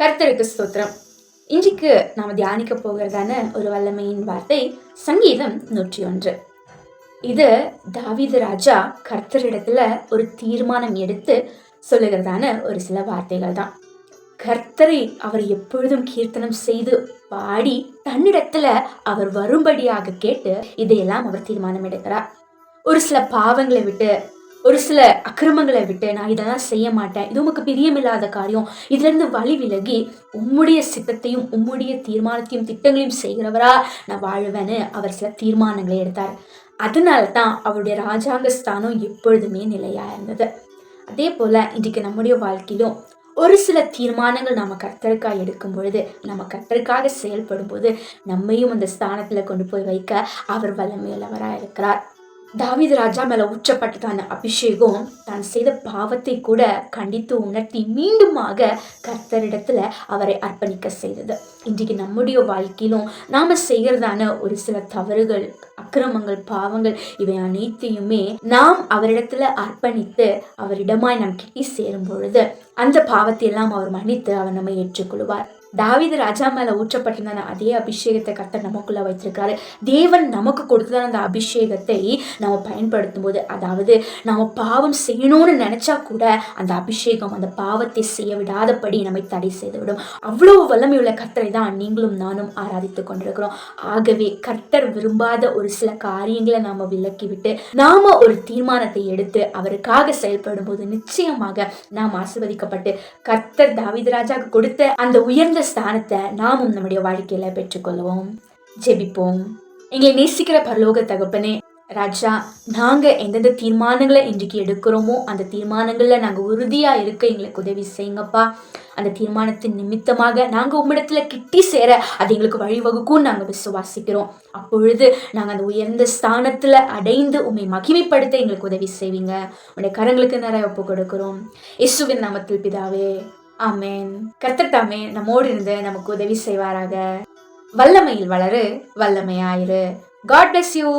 கர்த்தருக்கு ஸ்தோத்திரம். இன்றைக்கு நாம தியானிக்க போகிறதான ஒரு வல்லமையின் வார்த்தை சங்கீதம் 101. இது தாவீது ராஜா கர்த்தரிடத்துல ஒரு தீர்மானம் எடுத்து சொல்லுகிறதான ஒரு சில வார்த்தைகள் தான். கர்த்தரை அவர் எப்பொழுதும் கீர்த்தனம் செய்து பாடி தன்னிடத்துல அவர் வரும்படியாக கேட்டு இதையெல்லாம் அவர் தீர்மானம் எடுக்கிறார். ஒரு சில பாவங்களை விட்டு, ஒரு சில அக்கிரமங்களை விட்டு, நான் இதெல்லாம் செய்ய மாட்டேன், இது உமக்கு பிரியமில்லாத காரியம், இதுல இருந்து வழி விலகி உம்முடைய சித்தத்தையும் உம்முடைய தீர்மானத்தையும் திட்டங்களையும் செய்கிறவரா நான் வாழ்வேன்னு அவர் சில தீர்மானங்களை எடுத்தார். அதனால தான் அவருடைய ராஜாங்க ஸ்தானம் எப்பொழுதுமே நிலையா இருந்தது. அதே போல இன்றைக்கு நம்முடைய வாழ்க்கையிலும் ஒரு சில தீர்மானங்கள் நம்ம கர்த்தருக்காக எடுக்கும் பொழுது, நம்ம கர்த்தருக்காக செயல்படும் போது நம்மையும் அந்த ஸ்தானத்துல கொண்டு போய் வைக்க அவர் வல்லமையுள்ளவராக இருக்கிறார். தாவீது ராஜா மேல ஊற்றப்பட்டதான அபிஷேகம் தான் செய்த பாவத்தை கூட கண்டித்து உணர்த்தி மீண்டுமாக கர்த்தரிடத்துல அவரை அர்ப்பணிக்க செய்தது. இன்றைக்கு நம்முடைய வாழ்க்கையிலும் நாம செய்கிறதான ஒரு சில தவறுகள், அக்கிரமங்கள், பாவங்கள் இவை அனைத்தையுமே நாம் அவரிடத்துல அர்ப்பணித்து அவரிடமாய் நம் கிட்டி சேரும் பொழுது அந்த பாவத்தை எல்லாம் அவர் மன்னித்து அவர் நம்மை ஏற்றுக்கொள்வார். தாவீது ராஜா மேல ஊற்றப்பட்டிருந்த அதே அபிஷேகத்தை கர்த்தர் நமக்குள்ள வைத்திருக்காரு. தேவன் நமக்கு கொடுத்ததான அந்த அபிஷேகத்தை நம்ம பயன்படுத்தும் போது, அதாவது நாம பாவம் செய்யணும்னு நினைச்சா கூட அந்த அபிஷேகம் அந்த பாவத்தை செய்ய விடாதபடி நம்மை தடை செய்துவிடும். அவ்வளவு வல்லமையுள்ள கர்த்தரை தான் நீங்களும் நானும் ஆராதித்துக் கொண்டிருக்கிறோம். ஆகவே கர்த்தர் விரும்பாத ஒரு சில காரியங்களை நாம விலக்கிவிட்டு நாம ஒரு தீர்மானத்தை எடுத்து அவருக்காக செயல்படும் போது நிச்சயமாக நாம் ஆசீர்வதிக்கப்பட்டு கர்த்தர் தாவீது ராஜாவுக்கு கொடுத்த அந்த உயர்ந்த ஸ்தானத்தை நாமும் நம்முடைய வாழ்க்கையில பெற்றுக்கொள்வோம். ஜெபிப்போம். எங்களை நேசிக்கிற பரலோக தகப்பனே ராஜா, நாங்க எந்தெந்த தீர்மானங்களை இன்றைக்கு எடுக்கிறோமோ அந்த தீர்மானங்கள்ல நாங்க உறுதியா இருக்க எங்களுக்கு உதவி செய்யுங்கப்பா. அந்த தீர்மானத்தின் நிமித்தமாக நாங்க உம்மிடத்துல கிட்டி சேர அது எங்களுக்கு வழிவகுக்கும் நாங்க விசுவாசிக்கிறோம். அப்பொழுது நாங்க அந்த உயர்ந்த ஸ்தானத்துல அடைந்து உம்மை மகிமைப்படுத்த எங்களுக்கு உதவி செய்வீங்க. உடைய கரங்களுக்கு நிறைய ஒப்பு கொடுக்கிறோம். இயேசுவின் நாமத்தில் பிதாவே, ஆமென். கர்த்தர் தாமே நம்மோடு இருந்து நமக்கு உதவி செய்வாராக. வல்லமையில் வளரு, வல்லமையாயிரு. God bless you.